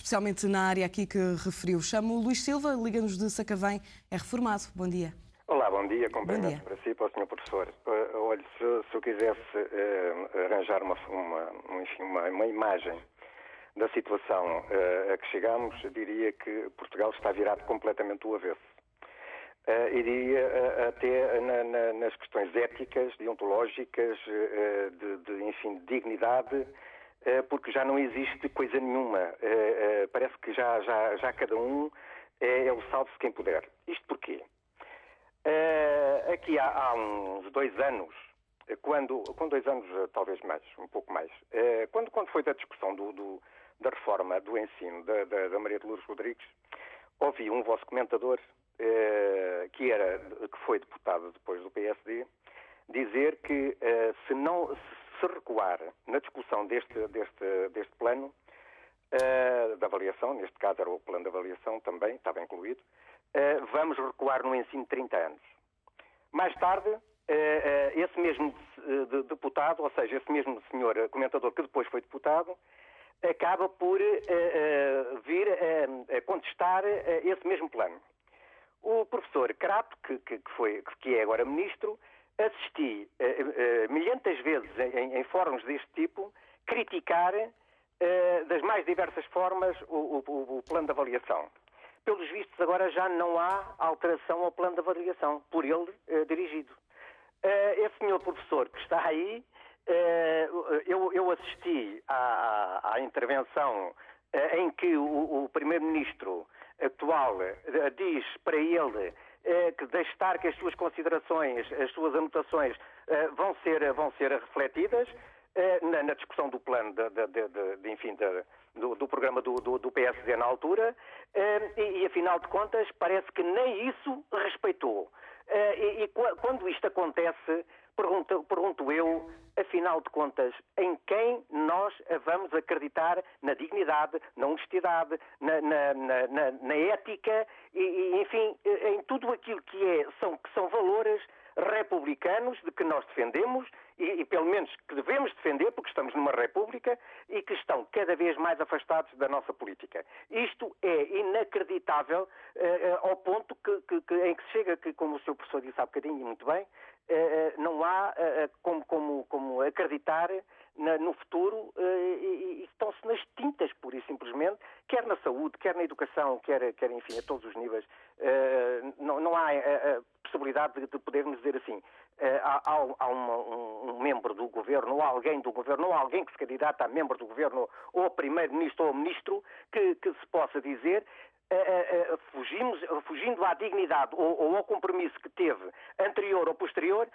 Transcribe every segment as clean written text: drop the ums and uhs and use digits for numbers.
especialmente na área aqui que referiu. Chamo o Luís Silva, liga-nos de Sacavém, é reformado. Bom dia. Olá, bom dia. Cumprimentos para si e para o Sr. Professor. Olha, se eu quisesse arranjar uma imagem da situação a que chegamos, diria que Portugal está virado completamente do avesso. Iria até nas questões éticas, deontológicas, de dignidade, porque já não existe coisa nenhuma. Parece que já cada um é o salve-se quem puder. Isto porquê? Aqui há uns 2 anos, com 2 anos talvez mais, um pouco mais, quando foi da discussão da reforma do ensino da Maria de Lourdes Rodrigues, ouvi um vosso comentador, que foi deputado depois do PSD, dizer que se recuar na discussão deste plano de avaliação, neste caso era o plano de avaliação também, estava incluído, vamos recuar no ensino de 30 anos. Mais tarde, esse mesmo deputado, ou seja, esse mesmo senhor comentador que depois foi deputado, acaba por vir a contestar esse mesmo plano. O professor Crato, que é agora ministro, assisti milhentas vezes em fóruns deste tipo criticar das mais diversas formas o plano de avaliação. Pelos vistos, agora já não há alteração ao plano de avaliação, por ele dirigido. Esse senhor professor que está aí, eu assisti à intervenção em que o primeiro-ministro atual diz para ele que deixe estar que as suas considerações, as suas anotações vão ser refletidas na discussão do plano do programa do PSD na altura, e afinal de contas parece que nem isso respeitou. E quando isto acontece, pergunto eu, afinal de contas, em quem nós vamos acreditar na dignidade, na honestidade, na ética e, enfim, em tudo aquilo que são valores republicanos de que nós defendemos e pelo menos que devemos defender porque estamos numa república e que estão cada vez mais afastados da nossa política. Isto é inacreditável ao ponto em que se chega, que, como o Sr. Professor disse há bocadinho muito bem, não há como acreditar no futuro e estão-se nas tintas, pura e simplesmente, quer na saúde, quer na educação, quer enfim, a todos os níveis. Não há possibilidade de podermos dizer assim, há um membro do governo, ou alguém do governo, ou alguém que se candidata a membro do governo, ou a primeiro-ministro ou ministro, que se possa dizer fugindo à dignidade ou ao compromisso que teve anterior ou posterior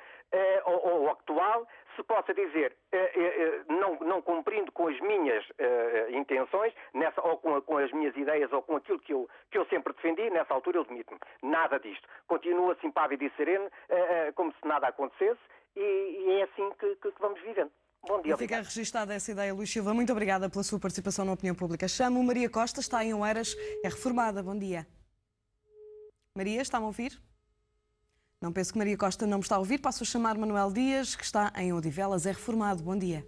ou atual, se possa dizer não cumprindo com as minhas intenções ou com as minhas ideias ou com aquilo que eu sempre defendi, nessa altura eu demito-me. Nada disto. Continua assim pávido e sereno, como se nada acontecesse, e é assim que vamos vivendo. Bom dia. Fica registada essa ideia, Luís Silva. Muito obrigada pela sua participação na opinião pública. Chamo Maria Costa, está em Oeiras, é reformada. Bom dia. Maria, está-me a ouvir? Não penso que Maria Costa não me está a ouvir. Passo a chamar Manuel Dias, que está em Odivelas, é reformado. Bom dia.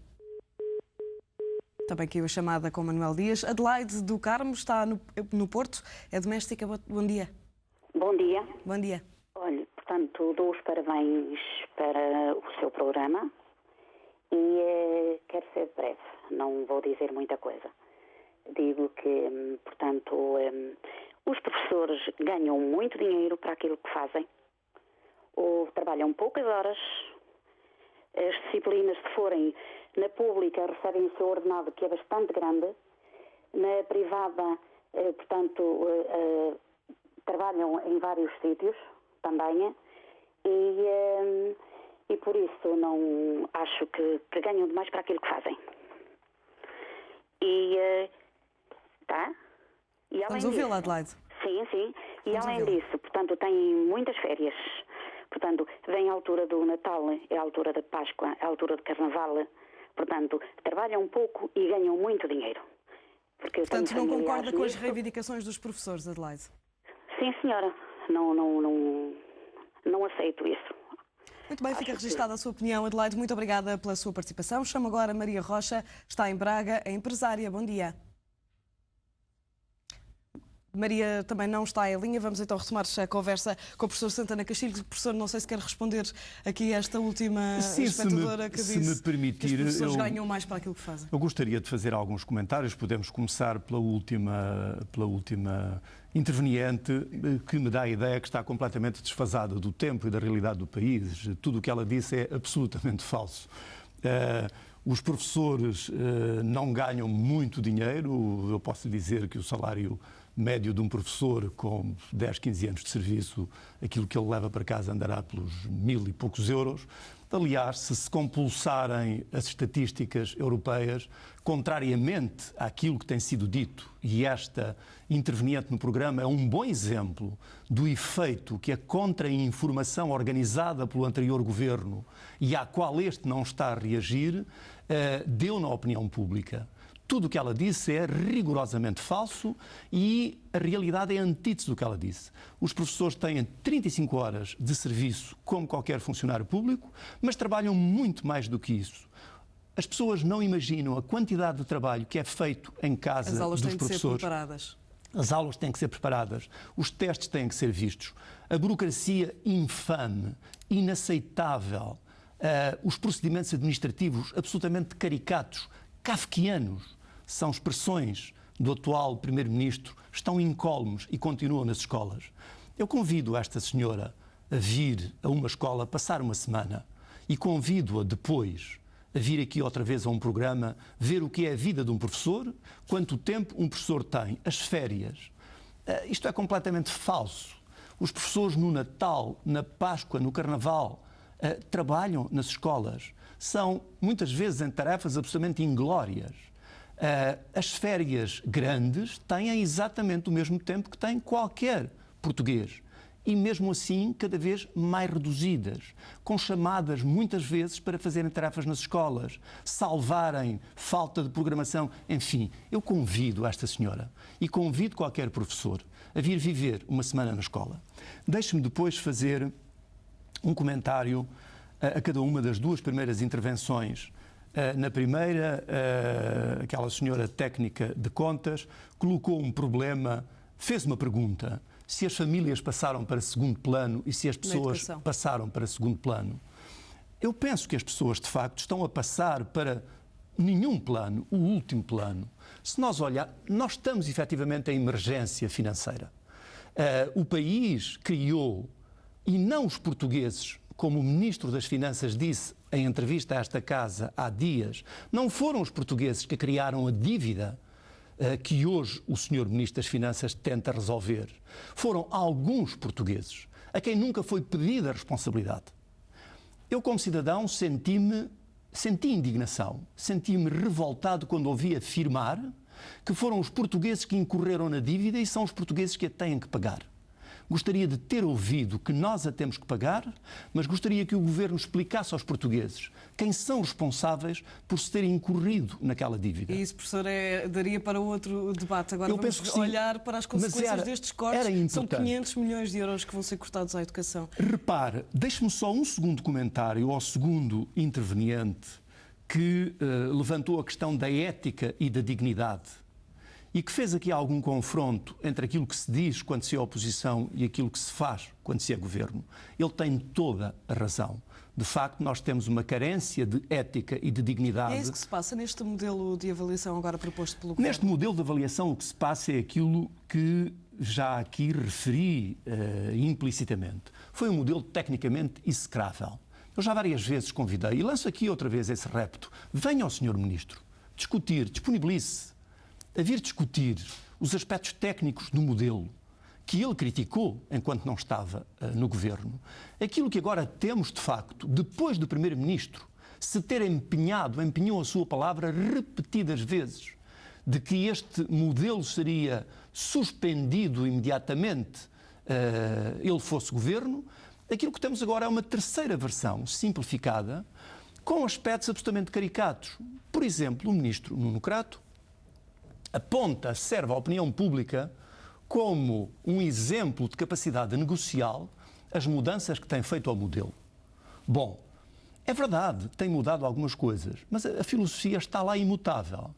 Também caiu a chamada com Manuel Dias. Adelaide do Carmo está no Porto, é doméstica. Bom dia. Bom dia. Bom dia. Olha, portanto, dou os parabéns para o seu programa. E quero ser breve, não vou dizer muita coisa. Digo que, portanto, os professores ganham muito dinheiro para aquilo que fazem, ou trabalham poucas horas, as disciplinas, se forem na pública, recebem o seu ordenado, que é bastante grande, na privada, portanto, trabalham em vários sítios também, e por isso não acho que ganham demais para aquilo que fazem. Tá? E vamos ouvi-la, Adelaide. Sim. E além disso, portanto, têm muitas férias. Portanto, vem a altura do Natal, é a altura da Páscoa, é a altura do Carnaval. Portanto, trabalham um pouco e ganham muito dinheiro. Portanto, não concorda com as reivindicações dos professores, Adelaide? Sim, senhora. Não aceito isso. Muito bem, fica registada a sua opinião, Adelaide. Muito obrigada pela sua participação. Chamo agora Maria Rocha, está em Braga, é empresária. Bom dia. Maria também não está em linha. Vamos então retomar a conversa com o professor Santana Castilho. Professor, não sei se quer responder aqui a esta última espectadora que disse me permitir, que as pessoas ganham mais para aquilo que fazem. Eu gostaria de fazer alguns comentários. Podemos começar pela última interveniente, que me dá a ideia que está completamente desfasada do tempo e da realidade do país. Tudo o que ela disse é absolutamente falso. Os professores não ganham muito dinheiro. Eu posso lhe dizer que o salário médio de um professor com 10, 15 anos de serviço, aquilo que ele leva para casa andará pelos 1.000 e poucos euros. Aliás, se compulsarem as estatísticas europeias, contrariamente àquilo que tem sido dito, e esta interveniente no programa é um bom exemplo do efeito que a contra-informação organizada pelo anterior governo e à qual este não está a reagir, deu na opinião pública. Tudo o que ela disse é rigorosamente falso e a realidade é a antítese do que ela disse. Os professores têm 35 horas de serviço como qualquer funcionário público, mas trabalham muito mais do que isso. As pessoas não imaginam a quantidade de trabalho que é feito em casa dos professores. As aulas têm que ser preparadas. As aulas têm que ser preparadas, os testes têm que ser vistos. A burocracia infame, inaceitável, os procedimentos administrativos absolutamente caricatos, kafkianos, são expressões do atual Primeiro-Ministro, estão incólumes e continuam nas escolas. Eu convido esta senhora a vir a uma escola, passar uma semana, e convido-a depois a vir aqui outra vez a um programa, ver o que é a vida de um professor, quanto tempo um professor tem, as férias. Isto é completamente falso. Os professores no Natal, na Páscoa, no Carnaval, trabalham nas escolas. São, muitas vezes, em tarefas absolutamente inglórias. As férias grandes têm exatamente o mesmo tempo que tem qualquer português. E, mesmo assim, cada vez mais reduzidas, com chamadas, muitas vezes, para fazerem tarefas nas escolas, salvarem falta de programação. Enfim, eu convido esta senhora e convido qualquer professor a vir viver uma semana na escola. Deixe-me depois fazer um comentário a cada uma das duas primeiras intervenções. Na primeira, aquela senhora técnica de contas colocou um problema, fez uma pergunta: se as famílias passaram para segundo plano e se as pessoas passaram para segundo plano. Eu penso que as pessoas, de facto, estão a passar para nenhum plano, o último plano. Se nós olharmos, nós estamos efetivamente em emergência financeira. O país criou, e não os portugueses, como o Ministro das Finanças disse em entrevista a esta casa há dias, não foram os portugueses que criaram a dívida que hoje o Sr. Ministro das Finanças tenta resolver. Foram alguns portugueses a quem nunca foi pedida a responsabilidade. Eu, como cidadão, senti indignação, senti-me revoltado quando ouvi afirmar que foram os portugueses que incorreram na dívida e são os portugueses que a têm que pagar. Gostaria de ter ouvido que nós a temos que pagar, mas gostaria que o Governo explicasse aos portugueses quem são responsáveis por se terem incorrido naquela dívida. E isso, professor, daria para outro debate. Agora vamos olhar para as consequências destes cortes. São 500 milhões de euros que vão ser cortados à educação. Repare, deixe-me só um segundo comentário ao segundo interveniente que levantou a questão da ética e da dignidade. E que fez aqui algum confronto entre aquilo que se diz quando se é oposição e aquilo que se faz quando se é governo. Ele tem toda a razão. De facto, nós temos uma carência de ética e de dignidade. É isso que se passa neste modelo de avaliação agora proposto pelo governo? Neste modelo de avaliação, o que se passa é aquilo que já aqui referi implicitamente. Foi um modelo tecnicamente execrável. Eu já várias vezes convidei, e lanço aqui outra vez esse repto: venha ao Sr. Ministro discutir, disponibilize-se a vir discutir os aspectos técnicos do modelo que ele criticou enquanto não estava no governo. Aquilo que agora temos, de facto, depois do Primeiro-Ministro se ter empenhou a sua palavra repetidas vezes, de que este modelo seria suspendido imediatamente ele fosse governo, aquilo que temos agora é uma terceira versão simplificada, com aspectos absolutamente caricatos. Por exemplo, o Ministro Nuno Crato serve à opinião pública como um exemplo de capacidade negocial as mudanças que tem feito ao modelo. Bom, é verdade, tem mudado algumas coisas, mas a filosofia está lá imutável.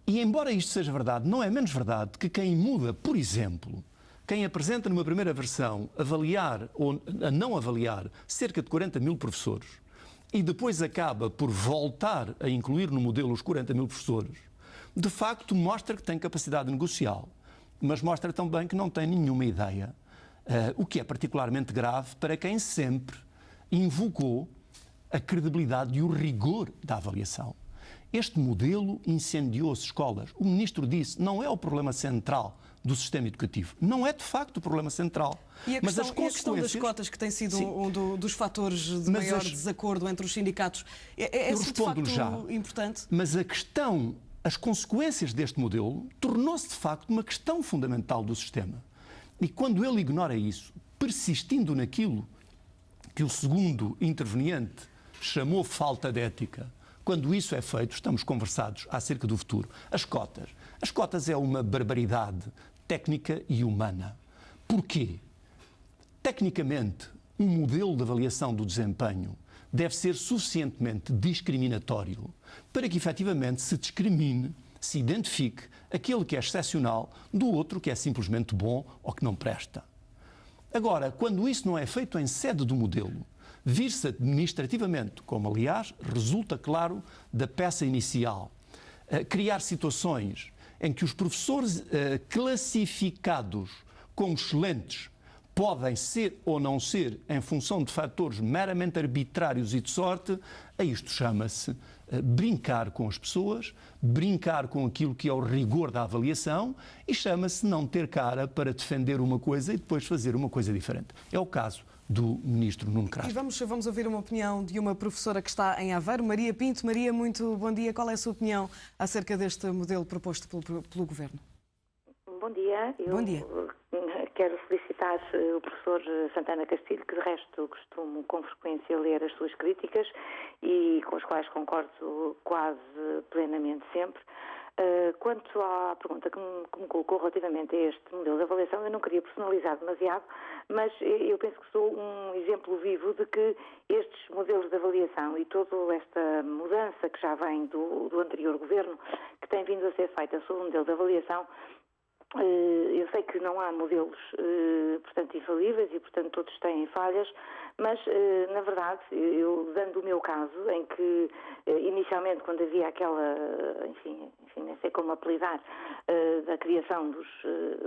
E embora isto seja verdade, não é menos verdade que quem muda, por exemplo, quem apresenta numa primeira versão avaliar ou a não avaliar cerca de 40 mil professores e depois acaba por voltar a incluir no modelo os 40 mil professores, de facto mostra que tem capacidade negocial, mas mostra também que não tem nenhuma ideia, o que é particularmente grave para quem sempre invocou a credibilidade e o rigor da avaliação. Este modelo incendiou-se escolas. O ministro disse, não é o problema central do sistema educativo. Não é, de facto, o problema central. Mas a questão das cotas, que tem sido dos fatores de maior desacordo entre os sindicatos, é de facto importante? Mas as consequências deste modelo tornou-se, de facto, uma questão fundamental do sistema. E quando ele ignora isso, persistindo naquilo que o segundo interveniente chamou falta de ética, quando isso é feito, estamos conversados acerca do futuro. As cotas. As cotas é uma barbaridade técnica e humana. Porquê? Tecnicamente, um modelo de avaliação do desempenho deve ser suficientemente discriminatório para que, efetivamente, se discrimine, se identifique aquele que é excepcional do outro que é simplesmente bom ou que não presta. Agora, quando isso não é feito em sede do modelo, vir-se administrativamente, como aliás resulta claro da peça inicial, criar situações em que os professores classificados como excelentes podem ser ou não ser em função de fatores meramente arbitrários e de sorte, a isto chama-se brincar com as pessoas, brincar com aquilo que é o rigor da avaliação e chama-se não ter cara para defender uma coisa e depois fazer uma coisa diferente. É o caso do ministro Nuno Crasto. E vamos ouvir uma opinião de uma professora que está em Aveiro, Maria Pinto. Maria, muito bom dia. Qual é a sua opinião acerca deste modelo proposto pelo Governo? Bom dia. Bom dia. Quero felicitar o professor Santana Castilho, que de resto costumo com frequência ler as suas críticas e com as quais concordo quase plenamente sempre. Quanto à pergunta que me colocou relativamente a este modelo de avaliação, eu não queria personalizar demasiado, mas eu penso que sou um exemplo vivo de que estes modelos de avaliação e toda esta mudança que já vem do anterior governo, que tem vindo a ser feita sobre o modelo de avaliação, eu sei que não há modelos, portanto, infalíveis e, portanto, todos têm falhas, mas, na verdade, eu dando o meu caso, em que, inicialmente, quando havia aquela, enfim, nem sei como apelidar, da criação dos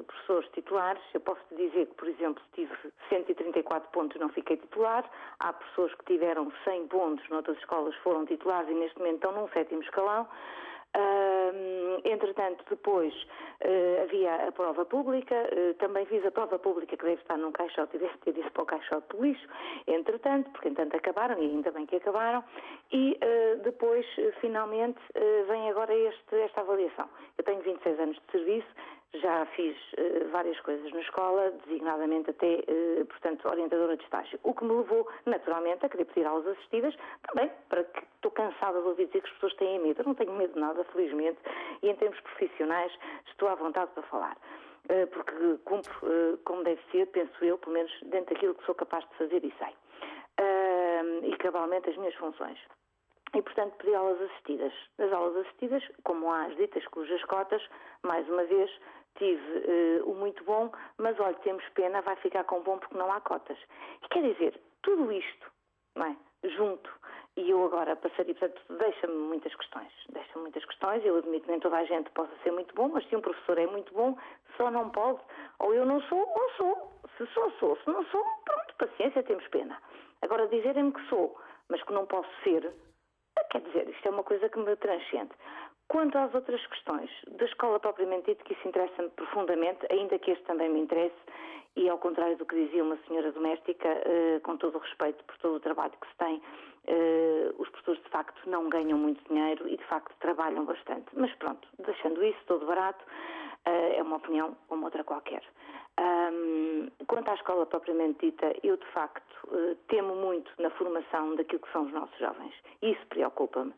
professores titulares, eu posso dizer que, por exemplo, tive 134 pontos, não fiquei titular, há professores que tiveram 100 pontos, noutras escolas foram titulares e, neste momento, estão num 7º escalão. Entretanto, depois havia a prova pública, também fiz a prova pública que deve estar num caixote e deve ter isso para o caixote do lixo, entretanto, porque entanto acabaram e ainda bem que acabaram, e depois, finalmente, vem agora esta avaliação. Eu tenho 26 anos de serviço, já fiz várias coisas na escola, designadamente até, portanto, orientadora de estágio. O que me levou, naturalmente, a querer pedir aulas assistidas, também, para que estou cansada de ouvir dizer que as pessoas têm medo. Eu não tenho medo de nada, felizmente, e em termos profissionais estou à vontade para falar. Porque cumpro, como deve ser, penso eu, pelo menos dentro daquilo que sou capaz de fazer e sei. E cabalmente as minhas funções. E, portanto, pedi aulas assistidas. As aulas assistidas, como há as ditas cujas cotas, mais uma vez, tive o muito bom, mas, olha, temos pena, vai ficar com bom porque não há cotas. E quer dizer, tudo isto, não é? Junto, e eu agora passaria, portanto, deixa-me muitas questões, eu admito que nem toda a gente possa ser muito bom, mas se um professor é muito bom, só não pode, ou eu não sou, ou sou, se sou, se não sou, pronto, paciência, temos pena. Agora, dizerem-me que sou, mas que não posso ser, quer dizer, isto é uma coisa que me transcende. Quanto às outras questões da escola propriamente dita, que isso interessa-me profundamente, ainda que este também me interesse, e ao contrário do que dizia uma senhora doméstica, com todo o respeito por todo o trabalho que se tem, os professores de facto não ganham muito dinheiro e de facto trabalham bastante. Mas pronto, deixando isso todo barato, é uma opinião como outra qualquer. Quanto à escola propriamente dita, eu de facto temo muito na formação daquilo que são os nossos jovens. Isso preocupa-me,